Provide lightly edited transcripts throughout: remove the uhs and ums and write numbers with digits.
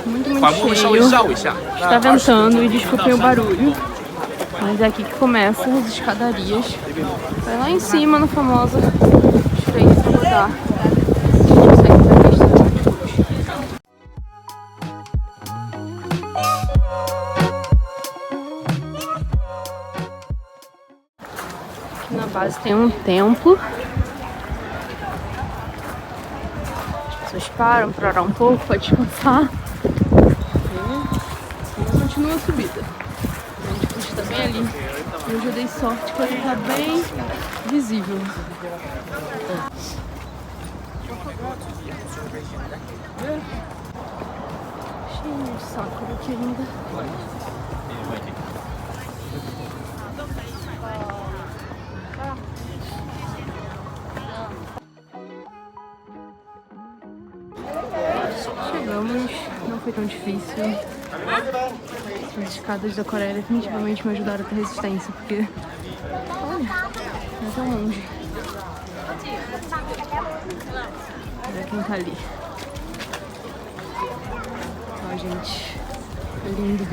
muito cheio. Está ventando e desculpem o barulho. Mas é aqui que começam as escadarias. Vai lá em cima, no famoso Estreito do Lugar. Aqui na base tem um templo. As pessoas param para orar um pouco, para descansar. E continua a subida. A gente está bem ali. Hoje eu dei sorte que ele está bem visível. Cheio de sakura aqui ainda. Chegamos, não foi tão difícil. As escadas da Coreia definitivamente me ajudaram a ter resistência, porque olha, não é tão longe. Olha quem tá ali. Ó, gente, é lindo.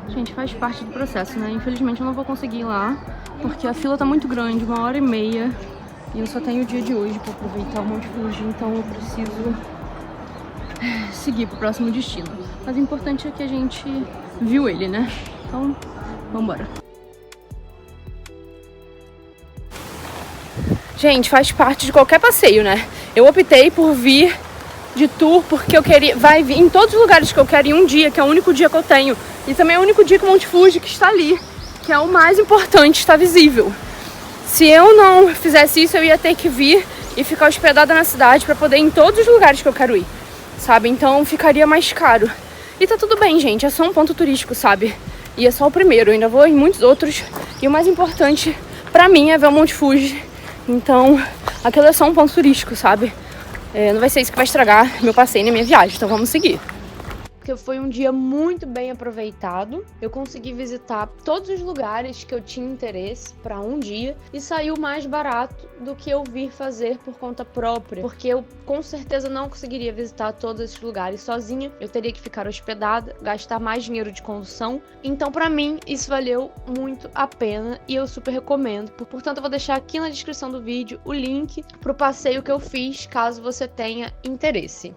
Gente, faz parte do processo, né? Infelizmente eu não vou conseguir ir lá, porque a fila tá muito grande, 1h30. E eu só tenho o dia de hoje pra aproveitar o Monte Fuji, então eu preciso seguir pro próximo destino. Mas o importante é que a gente viu ele, né? Então, vambora. Gente, faz parte de qualquer passeio, né? Eu optei por vir de tour porque eu queria... Vai vir em todos os lugares que eu quero em um dia, que é o único dia que eu tenho. E também é o único dia que o Monte Fuji que está ali, que é o mais importante, está visível. Se eu não fizesse isso, eu ia ter que vir e ficar hospedada na cidade para poder ir em todos os lugares que eu quero ir, sabe? Então ficaria mais caro. E tá tudo bem, gente, é só um ponto turístico, sabe? E é só o primeiro, eu ainda vou em muitos outros. E o mais importante pra mim é ver o Monte Fuji. Então, aquilo é só um ponto turístico, sabe? Não vai ser isso que vai estragar meu passeio na minha viagem, então vamos seguir. Porque foi um dia muito bem aproveitado. Eu consegui visitar todos os lugares que eu tinha interesse para um dia e saiu mais barato do que eu vir fazer por conta própria, porque eu com certeza não conseguiria visitar todos esses lugares sozinha. Eu teria que ficar hospedada, gastar mais dinheiro de condução. Então, para mim, isso valeu muito a pena e eu super recomendo. Portanto, eu vou deixar aqui na descrição do vídeo o link pro passeio que eu fiz, caso você tenha interesse.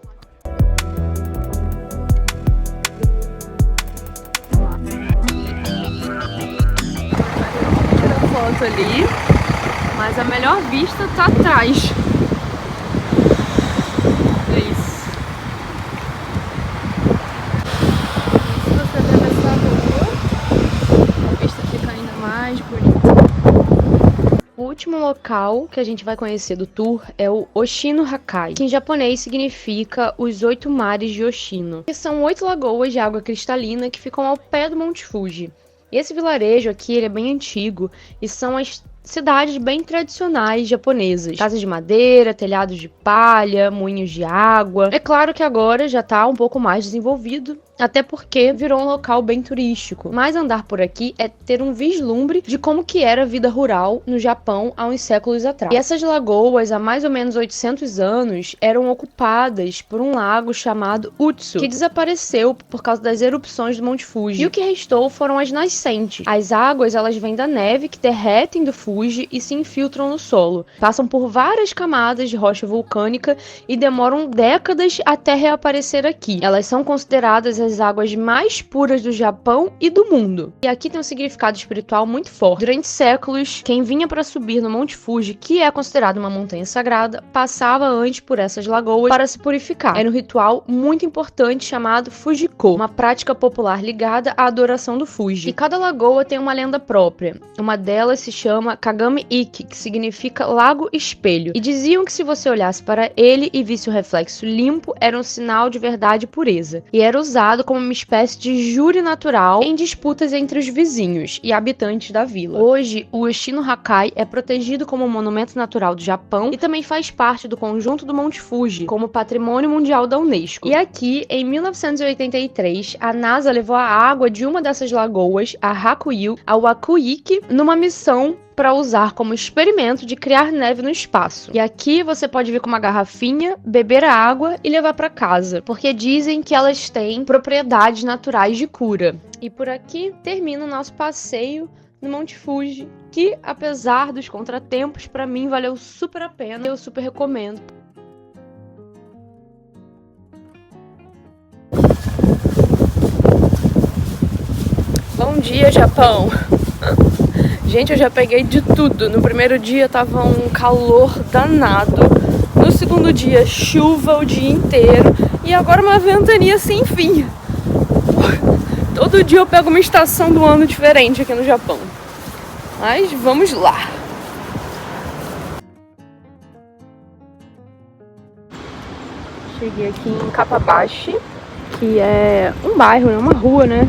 Foto ali, mas a melhor vista tá atrás. É isso. Se você atravessar a rua, a vista fica ainda mais bonita. O último local que a gente vai conhecer do tour é o Oshino-Hakkai, que em japonês significa os 8 mares de Oshino, que são 8 lagoas de água cristalina que ficam ao pé do Monte Fuji. E esse vilarejo aqui, ele é bem antigo e são as cidades bem tradicionais japonesas. Casas de madeira, telhados de palha, moinhos de água. É claro que agora já tá um pouco mais desenvolvido, até porque virou um local bem turístico. Mas andar por aqui é ter um vislumbre de como que era a vida rural no Japão há uns séculos atrás. E essas lagoas, há mais ou menos 800 anos, eram ocupadas por um lago chamado Utsu, que desapareceu por causa das erupções do Monte Fuji. E o que restou foram as nascentes. As águas, elas vêm da neve que derretem do Fuji e se infiltram no solo. Passam por várias camadas de rocha vulcânica e demoram décadas até reaparecer aqui. Elas são consideradas as águas mais puras do Japão e do mundo. E aqui tem um significado espiritual muito forte. Durante séculos, quem vinha para subir no Monte Fuji, que é considerado uma montanha sagrada, passava antes por essas lagoas para se purificar. Era um ritual muito importante chamado Fujiko, uma prática popular ligada à adoração do Fuji. E cada lagoa tem uma lenda própria. Uma delas se chama Kagami Iki, que significa lago espelho. E diziam que se você olhasse para ele e visse o reflexo limpo, era um sinal de verdade e pureza. E era usado como uma espécie de júri natural em disputas entre os vizinhos e habitantes da vila. Hoje, o Oshino-Hakkai é protegido como monumento natural do Japão e também faz parte do conjunto do Monte Fuji, como patrimônio mundial da Unesco. E aqui, em 1983, a NASA levou a água de uma dessas lagoas, a Hakuyu, ao Akuiki, numa missão para usar como experimento de criar neve no espaço. E aqui você pode vir com uma garrafinha, beber a água e levar para casa, porque dizem que elas têm propriedades naturais de cura. E por aqui termina o nosso passeio no Monte Fuji, que apesar dos contratempos, para mim valeu super a pena, eu super recomendo. Bom dia, Japão! Gente, eu já peguei de tudo. No primeiro dia tava um calor danado, no segundo dia chuva o dia inteiro e agora uma ventania sem fim. Todo dia eu pego uma estação do ano diferente aqui no Japão. Mas vamos lá! Cheguei aqui em Kappabashi, que é um bairro, é uma rua, né?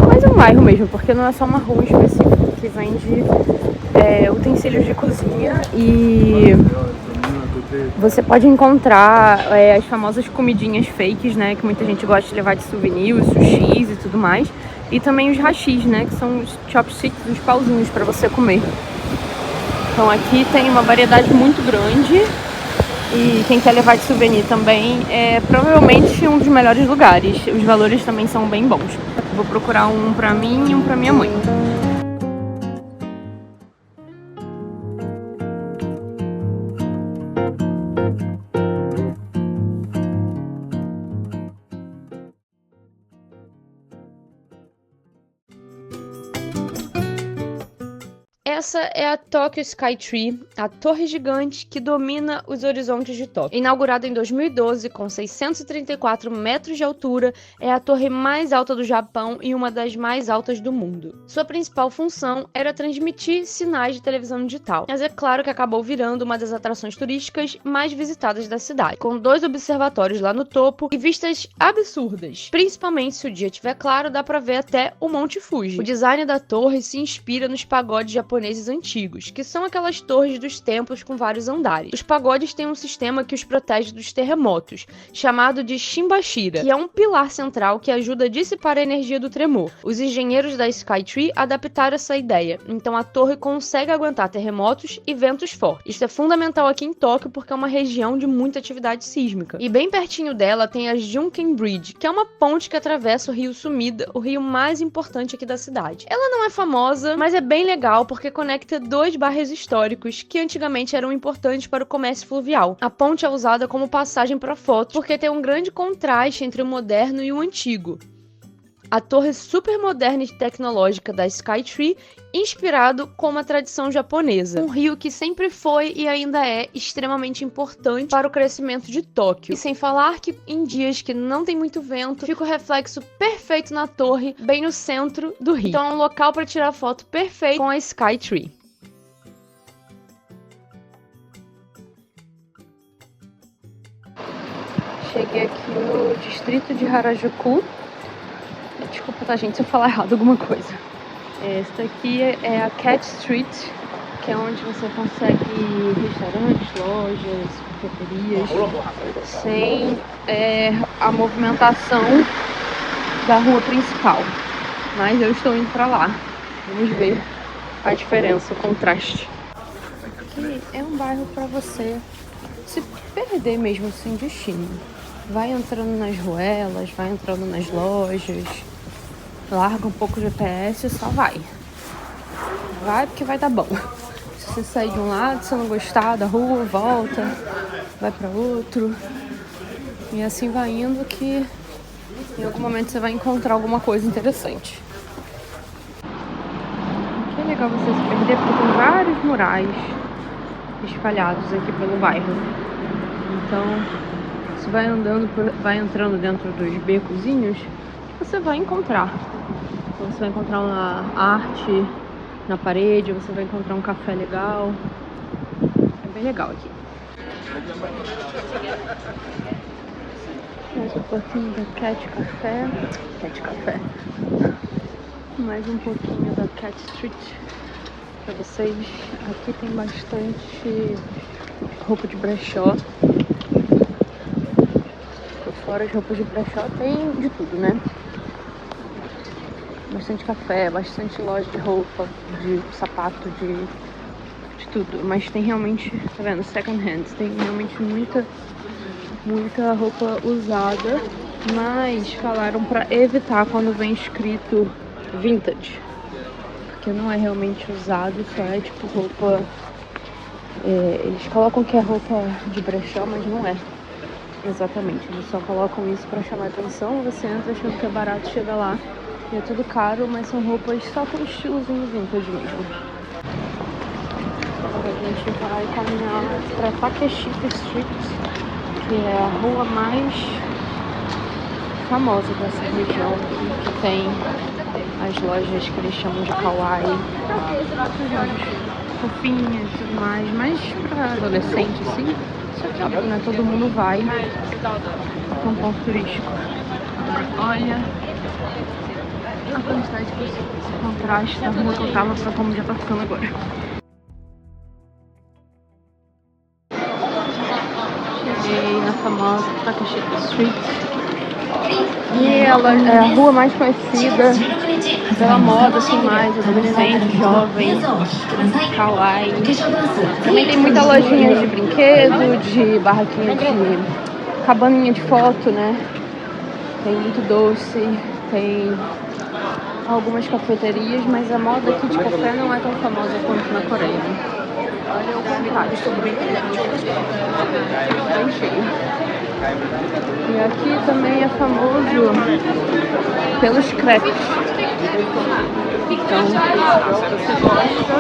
Mas é um bairro mesmo, porque não é só uma rua específica que vende utensílios de cozinha e você pode encontrar as famosas comidinhas fakes, né? Que muita gente gosta de levar de souvenir, os sushis e tudo mais. E também os hashis, né? Que são os chopsticks, os pauzinhos para você comer. Então aqui tem uma variedade muito grande. E quem quer levar de souvenir também é provavelmente um dos melhores lugares. Os valores também são bem bons. Vou procurar um pra mim e um pra minha mãe. Essa é a Tokyo Skytree, a torre gigante que domina os horizontes de Tóquio. Inaugurada em 2012 com 634 metros de altura, é a torre mais alta do Japão e uma das mais altas do mundo. Sua principal função era transmitir sinais de televisão digital, mas é claro que acabou virando uma das atrações turísticas mais visitadas da cidade, com 2 observatórios lá no topo e vistas absurdas. Principalmente se o dia estiver claro, dá pra ver até o Monte Fuji. O design da torre se inspira nos pagodes japoneses antigos, que são aquelas torres dos templos com vários andares. Os pagodes têm um sistema que os protege dos terremotos, chamado de Shimbashira, que é um pilar central que ajuda a dissipar a energia do tremor. Os engenheiros da Skytree adaptaram essa ideia, então a torre consegue aguentar terremotos e ventos fortes. Isso é fundamental aqui em Tóquio porque é uma região de muita atividade sísmica. E bem pertinho dela tem a Junken Bridge, que é uma ponte que atravessa o rio Sumida, o rio mais importante aqui da cidade. Ela não é famosa, mas é bem legal porque conecta 2 bairros históricos que antigamente eram importantes para o comércio fluvial. A ponte é usada como passagem para fotos porque tem um grande contraste entre o moderno e o antigo. A torre super moderna e tecnológica da Skytree, inspirado com uma tradição japonesa. Um rio que sempre foi e ainda é extremamente importante para o crescimento de Tóquio. E sem falar que em dias que não tem muito vento, fica o reflexo perfeito na torre, bem no centro do rio. Então é um local para tirar foto perfeito com a Skytree. Cheguei aqui no distrito de Harajuku. Desculpa, tá, gente, se eu falar errado alguma coisa. Esta aqui é a Cat Street, que é onde você consegue restaurantes, lojas, cafeterias, sem a movimentação da rua principal. Mas eu estou indo pra lá. Vamos ver a diferença, o contraste. Aqui é um bairro pra você se perder mesmo sem destino. Vai entrando nas ruelas, vai entrando nas lojas, larga um pouco o GPS e só vai. Vai porque vai dar bom. Se você sair de um lado, se não gostar da rua, volta, vai pra outro. E assim vai indo que em algum momento você vai encontrar alguma coisa interessante. Aqui é legal você se perder porque tem vários murais espalhados aqui pelo bairro. Então, você vai andando, vai entrando dentro dos becozinhos, você vai encontrar. Então, você vai encontrar uma arte na parede, você vai encontrar um café legal. É bem legal aqui. Mais um pouquinho da Cat Café. Cat Café. Mais um pouquinho da Cat Street pra vocês. Aqui tem bastante roupa de brechó. Fora as roupas de brechó tem de tudo, né? bastante café, bastante loja de roupa, de sapato, de tudo. Mas tem realmente, tá vendo, second hand, tem realmente muita roupa usada, mas falaram pra evitar quando vem escrito vintage, porque não é realmente usado, só é tipo roupa, eles colocam que é roupa de brechó, mas não é exatamente, eles só colocam isso pra chamar atenção. Você entra achando que é barato, chega lá e é tudo caro, mas são roupas só com estilozinho vintage mesmo. Agora a gente vai caminhar pra Takeshita Street, que é a rua mais famosa dessa região, que tem as lojas que eles chamam de kawaii, fofinhas e tudo mais, mas pra adolescente assim, só que óbvio, né, todo mundo vai, é um ponto turístico. Olha a quantidade de pessoas, esse contraste da rua que eu tava pra como já tá ficando agora. Cheguei na famosa Takeshita Street, e ela é a rua mais conhecida pela moda, assim, mais adolescente, jovem, kawaii. Também tem muita lojinha de brinquedo, de barraquinha de cabaninha de foto, né? Tem muito doce, tem algumas cafeterias, mas a moda aqui de café não é tão famosa quanto na Coreia. Olha o contraste, bem cheio. E aqui também é famoso pelos crepes. Então, se você gosta,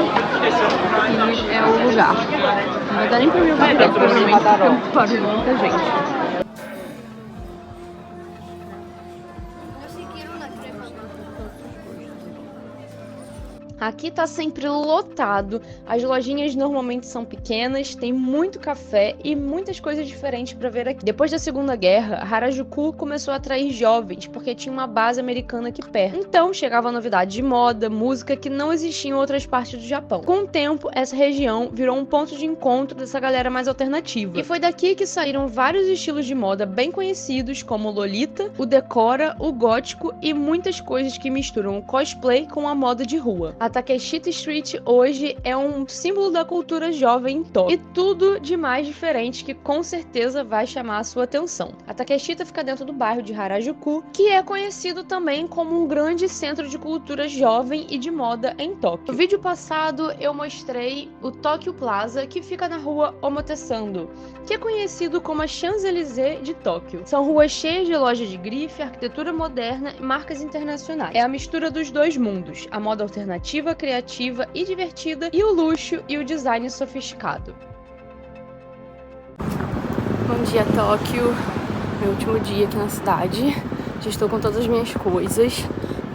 aqui é o lugar. Não vai dar nem pra mim o crepe, provavelmente, porque é um barulho de muita gente. Aqui tá sempre lotado, as lojinhas normalmente são pequenas, tem muito café e muitas coisas diferentes para ver aqui. Depois da Segunda Guerra, Harajuku começou a atrair jovens, porque tinha uma base americana aqui perto. Então chegava novidade de moda, música que não existia em outras partes do Japão. Com o tempo, essa região virou um ponto de encontro dessa galera mais alternativa. E foi daqui que saíram vários estilos de moda bem conhecidos, como o Lolita, o Decora, o gótico e muitas coisas que misturam o cosplay com a moda de rua. A Takeshita Street hoje é um símbolo da cultura jovem em Tóquio. E tudo de mais diferente que com certeza vai chamar a sua atenção. A Takeshita fica dentro do bairro de Harajuku, que é conhecido também como um grande centro de cultura jovem e de moda em Tóquio. No vídeo passado eu mostrei o Tokyo Plaza, que fica na rua Omotesando, que é conhecido como a Champs-Élysées de Tóquio. São ruas cheias de lojas de grife, arquitetura moderna e marcas internacionais. É a mistura dos dois mundos, a moda alternativa, criativa e divertida, e o luxo e o design sofisticado. Bom dia, Tóquio. Meu último dia aqui na cidade. Já estou com todas as minhas coisas,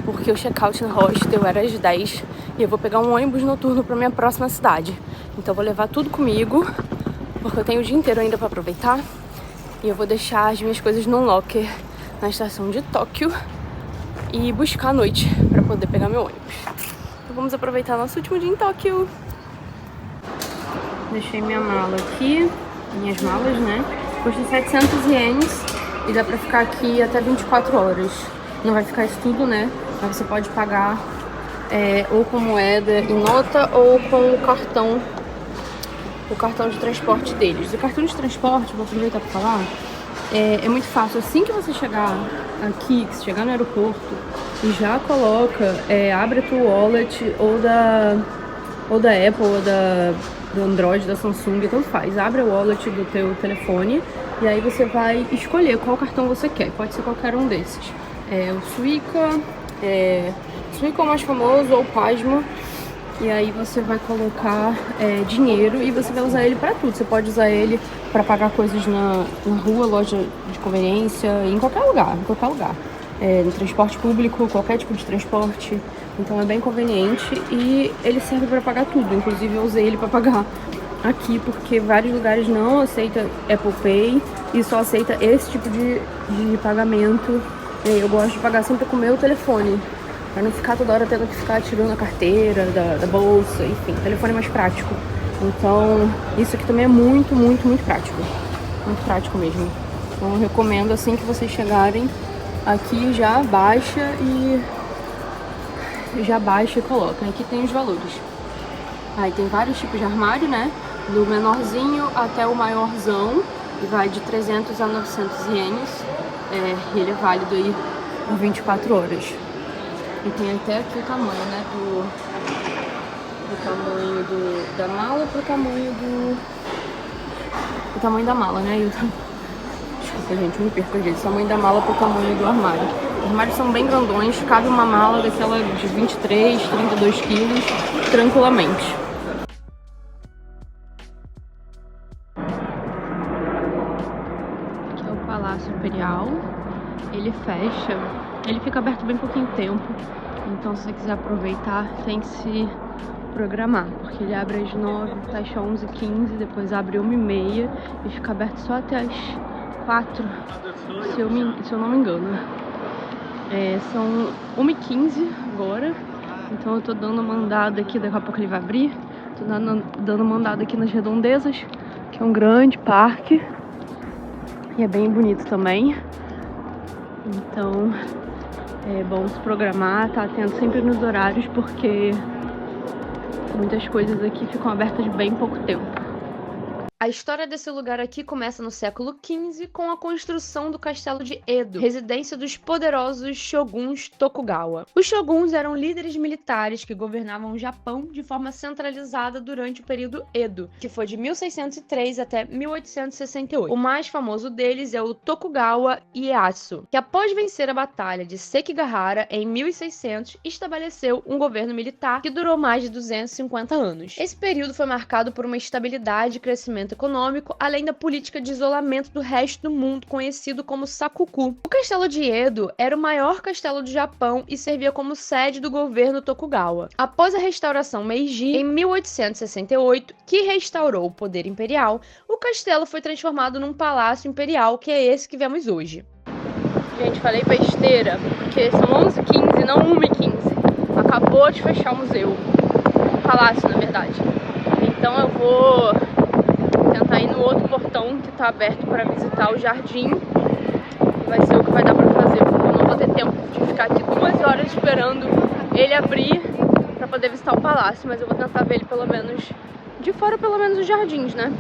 porque o check-out no hostel era às 10 e eu vou pegar um ônibus noturno para minha próxima cidade. Então eu vou levar tudo comigo, porque eu tenho o dia inteiro ainda para aproveitar. E eu vou deixar as minhas coisas num locker na estação de Tóquio e buscar à noite para poder pegar meu ônibus. Então vamos aproveitar nosso último dia em Tóquio. Deixei minha mala aqui, minhas malas, né? Custa 700 ienes e dá pra ficar aqui até 24 horas. Não vai ficar isso tudo, né? Mas você pode pagar ou com moeda em nota ou com o cartão de transporte deles. O cartão de transporte, vou aproveitar para falar, é muito fácil. Assim que você chegar aqui, que você chegar no aeroporto, e já coloca, abre a tua wallet ou da Apple ou do Android, da Samsung, tanto faz. Abre a wallet do teu telefone e aí você vai escolher qual cartão você quer. Pode ser qualquer um desses. O Suica, Suica é o mais famoso, ou o Pasmo. E aí você vai colocar dinheiro e você vai usar ele para tudo. Você pode usar ele para pagar coisas na rua, loja de conveniência, em qualquer lugar, no transporte público, qualquer tipo de transporte. Então é bem conveniente e ele serve para pagar tudo. Inclusive eu usei ele para pagar aqui, porque vários lugares não aceitam Apple Pay e só aceita esse tipo de pagamento. Eu gosto de pagar sempre com o meu telefone, para não ficar toda hora tendo que ficar tirando a carteira da bolsa, enfim, o telefone é mais prático. Então, isso aqui também é muito, muito, muito prático. Muito prático mesmo. Então, eu recomendo, assim que vocês chegarem aqui, já baixa e já baixa e coloca. Aqui tem os valores. Aí tem vários tipos de armário, né? Do menorzinho até o maiorzão. E vai de 300 a 900 ienes. Ele é válido aí por 24 horas. E tem até aqui o tamanho, né? Do tamanho da mala pro tamanho o tamanho da mala, né? Desculpa, gente, eu me perco às vezes. O tamanho da mala pro tamanho do armário. Os armários são bem grandões, cabe uma mala daquela de 23, 32 quilos tranquilamente. Aqui é o Palácio Imperial. Ele fecha, ele fica aberto bem pouquinho tempo. Então, se você quiser aproveitar, tem que se programar, porque ele abre às 9, fecha 11h15, depois abre 1h30 e fica aberto só até às 4, se eu não me engano. São 1h15 agora, então eu tô dando uma andada aqui, daqui a pouco ele vai abrir. Tô dando uma andada aqui nas redondezas, que é um grande parque e é bem bonito também. Então é bom se programar, tá atento sempre nos horários, porque muitas coisas aqui ficam abertas bem pouco tempo. A história desse lugar aqui começa no século XV com a construção do castelo de Edo, residência dos poderosos shoguns Tokugawa. Os shoguns eram líderes militares que governavam o Japão de forma centralizada durante o período Edo, que foi de 1603 até 1868. O mais famoso deles é o Tokugawa Ieyasu, que após vencer a batalha de Sekigahara em 1600, estabeleceu um governo militar que durou mais de 250 anos. Esse período foi marcado por uma estabilidade e crescimento econômico, além da política de isolamento do resto do mundo, conhecido como Sakuku. O castelo de Edo era o maior castelo do Japão e servia como sede do governo Tokugawa. Após a restauração Meiji, em 1868, que restaurou o poder imperial, o castelo foi transformado num palácio imperial, que é esse que vemos hoje. Gente, falei besteira, porque são 11h15, não 1h15. Acabou de fechar o museu. O palácio, na verdade. Então eu vou tentar ir no outro portão que tá aberto para visitar o jardim. Vai ser o que vai dar para fazer, porque eu não vou ter tempo de ficar aqui 2 horas esperando ele abrir para poder visitar o palácio, mas eu vou tentar ver ele pelo menos de fora, pelo menos os jardins, né?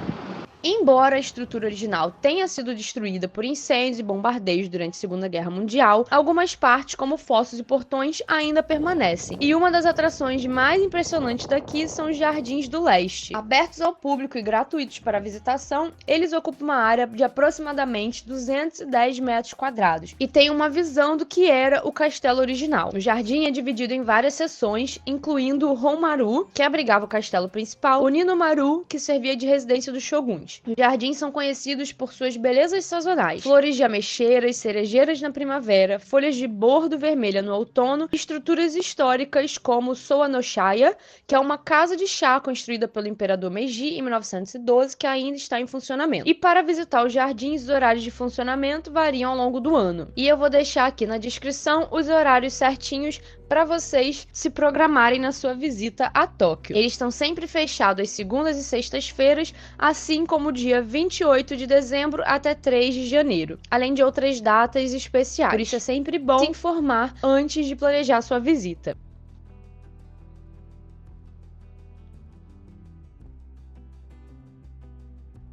Embora a estrutura original tenha sido destruída por incêndios e bombardeios durante a Segunda Guerra Mundial, algumas partes, como fossos e portões, ainda permanecem. E uma das atrações mais impressionantes daqui são os Jardins do Leste. Abertos ao público e gratuitos para visitação, eles ocupam uma área de aproximadamente 210 metros quadrados e têm uma visão do que era o castelo original. O jardim é dividido em várias seções, incluindo o Honmaru, que abrigava o castelo principal, o Ninomaru, que servia de residência dos shoguns. Os jardins são conhecidos por suas belezas sazonais: flores de ameixeiras, cerejeiras na primavera, folhas de bordo vermelha no outono, e estruturas históricas como Soanoshaya, que é uma casa de chá construída pelo imperador Meiji em 1912, que ainda está em funcionamento. E para visitar os jardins, os horários de funcionamento variam ao longo do ano. E eu vou deixar aqui na descrição os horários certinhos para vocês se programarem na sua visita a Tóquio. Eles estão sempre fechados às segundas e sextas-feiras, assim como dia 28 de dezembro até 3 de janeiro, além de outras datas especiais. Por isso é sempre bom se informar antes de planejar sua visita.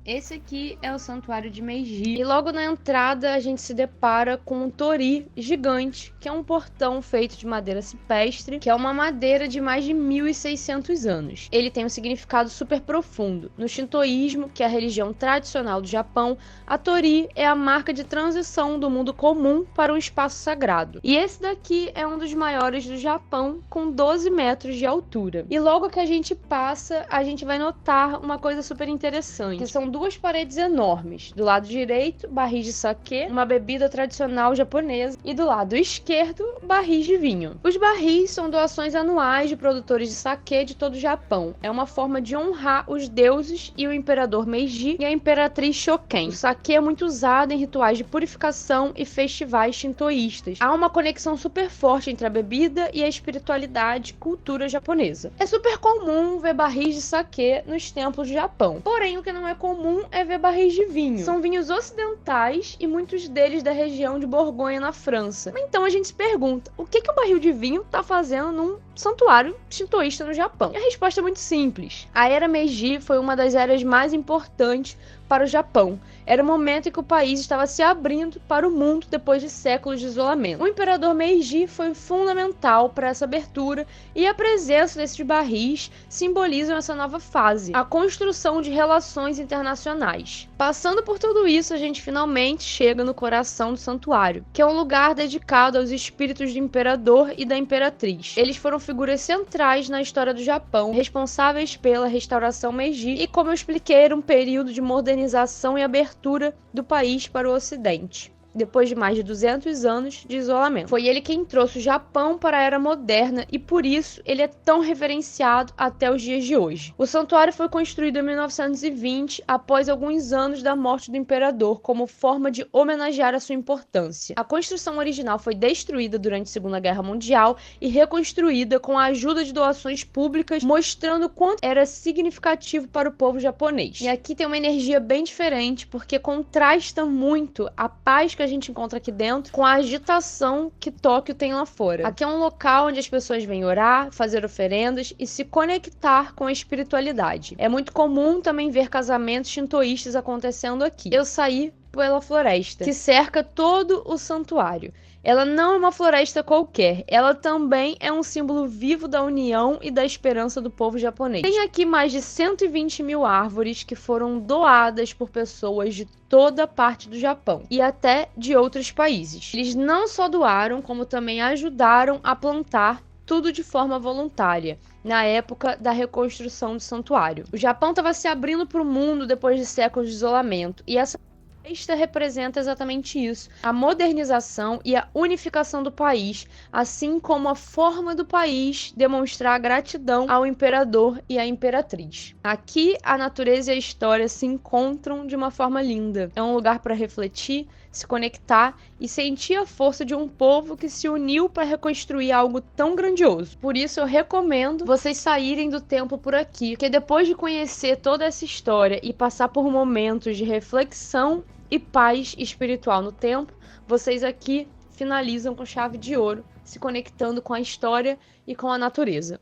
Esse aqui é o Santuário de Meiji. E logo na entrada a gente se depara com um torii gigante, que é um portão feito de madeira cipestre, que é uma madeira de mais de 1600 anos. Ele tem um significado super profundo. No shintoísmo, que é a religião tradicional do Japão, a torii é a marca de transição do mundo comum para um espaço sagrado. E esse daqui é um dos maiores do Japão, com 12 metros de altura. E logo que a gente passa, a gente vai notar uma coisa super interessante, que são 2 paredes enormes. Do lado direito, barris de saquê, uma bebida tradicional japonesa, e do lado esquerdo, barris de vinho. Os barris são doações anuais de produtores de saquê de todo o Japão. É uma forma de honrar os deuses e o imperador Meiji e a imperatriz Shoken. O saquê é muito usado em rituais de purificação e festivais shintoístas. Há uma conexão super forte entre a bebida e a espiritualidade e cultura japonesa. É super comum ver barris de saquê nos templos do Japão. Porém, o que não é comum é ver barris de vinho. São vinhos ocidentais e muitos deles da região de Borgonha, na França. Então a gente se pergunta, o que o barril de vinho tá fazendo num santuário shintoísta no Japão? E a resposta é muito simples. A Era Meiji foi uma das eras mais importantes para o Japão. Era o momento em que o país estava se abrindo para o mundo depois de séculos de isolamento. O imperador Meiji foi fundamental para essa abertura e a presença desses barris simbolizam essa nova fase, a construção de relações internacionais. Passando por tudo isso, a gente finalmente chega no coração do santuário, que é um lugar dedicado aos espíritos do imperador e da imperatriz. Eles foram figuras centrais na história do Japão, responsáveis pela restauração Meiji e, como eu expliquei, era um período de modernização e abertura do país para o Ocidente, depois de mais de 200 anos de isolamento. Foi ele quem trouxe o Japão para a Era Moderna e por isso ele é tão reverenciado até os dias de hoje. O santuário foi construído em 1920, após alguns anos da morte do imperador, como forma de homenagear a sua importância. A construção original foi destruída durante a Segunda Guerra Mundial e reconstruída com a ajuda de doações públicas, mostrando quanto era significativo para o povo japonês. E aqui tem uma energia bem diferente, porque contrasta muito a paz que a gente encontra aqui dentro com a agitação que Tóquio tem lá fora. Aqui é um local onde as pessoas vêm orar, fazer oferendas e se conectar com a espiritualidade. É muito comum também ver casamentos shintoístas acontecendo aqui. Eu saí pela floresta, que cerca todo o santuário. Ela não é uma floresta qualquer, ela também é um símbolo vivo da união e da esperança do povo japonês. Tem aqui mais de 120 mil árvores que foram doadas por pessoas de toda parte do Japão e até de outros países. Eles não só doaram, como também ajudaram a plantar, tudo de forma voluntária, na época da reconstrução do santuário. O Japão estava se abrindo para o mundo depois de séculos de isolamento, e essa festa representa exatamente isso, a modernização e a unificação do país, assim como a forma do país demonstrar gratidão ao imperador e à imperatriz. Aqui, a natureza e a história se encontram de uma forma linda. É um lugar para refletir, se conectar e sentir a força de um povo que se uniu para reconstruir algo tão grandioso. Por isso eu recomendo vocês saírem do templo por aqui, porque depois de conhecer toda essa história e passar por momentos de reflexão e paz espiritual no templo, vocês aqui finalizam com chave de ouro, se conectando com a história e com a natureza.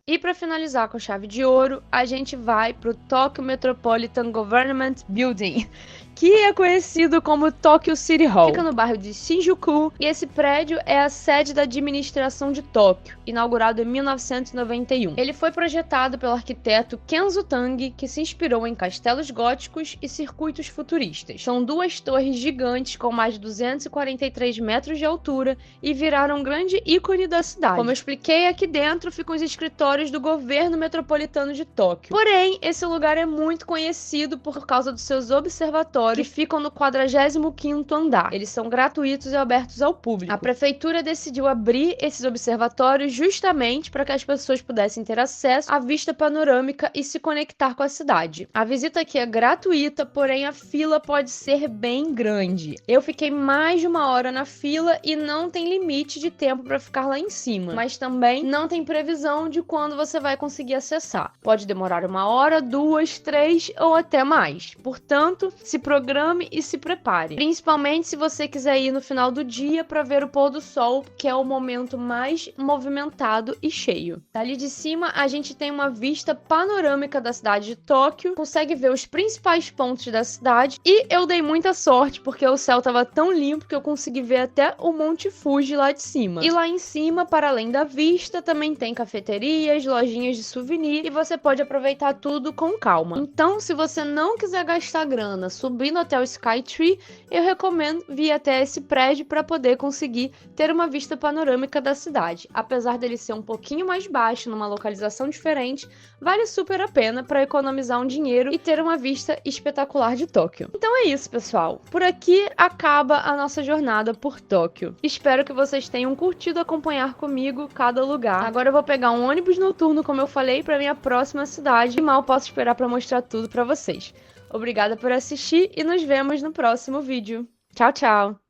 E para finalizar com chave de ouro, a gente vai para o Tokyo Metropolitan Government Building, que é conhecido como Tokyo City Hall. Fica no bairro de Shinjuku e esse prédio é a sede da administração de Tóquio, inaugurado em 1991. Ele foi projetado pelo arquiteto Kenzo Tange, que se inspirou em castelos góticos e circuitos futuristas. São duas torres gigantes com mais de 243 metros de altura e viraram um grande ícone da cidade. Como eu expliquei, aqui dentro ficam os escritórios do governo metropolitano de Tóquio. Porém, esse lugar é muito conhecido por causa dos seus observatórios que ficam no 45º andar. Eles são gratuitos e abertos ao público. A prefeitura decidiu abrir esses observatórios justamente para que as pessoas pudessem ter acesso à vista panorâmica e se conectar com a cidade. A visita aqui é gratuita, porém a fila pode ser bem grande. Eu fiquei mais de 1 hora na fila e não tem limite de tempo para ficar lá em cima, mas também não tem previsão de quando você vai conseguir acessar. Pode demorar 1 hora, 2, 3 ou até mais. Portanto, se programe e se prepare. Principalmente se você quiser ir no final do dia para ver o pôr do sol, que é o momento mais movimentado e cheio. Dali de cima, a gente tem uma vista panorâmica da cidade de Tóquio, consegue ver os principais pontos da cidade e eu dei muita sorte porque o céu estava tão limpo que eu consegui ver até o Monte Fuji lá de cima. E lá em cima, para além da vista, também tem cafeterias, lojinhas de souvenir e você pode aproveitar tudo com calma. Então, se você não quiser gastar grana subindo até o Skytree, eu recomendo vir até esse prédio para poder conseguir ter uma vista panorâmica da cidade. Apesar dele ser um pouquinho mais baixo, numa localização diferente, vale super a pena para economizar um dinheiro e ter uma vista espetacular de Tóquio. Então é isso, pessoal. Por aqui acaba a nossa jornada por Tóquio. Espero que vocês tenham curtido acompanhar comigo cada lugar. Agora eu vou pegar um ônibus noturno, como eu falei, para minha próxima cidade e mal posso esperar para mostrar tudo para vocês. Obrigada por assistir e nos vemos no próximo vídeo. Tchau, tchau!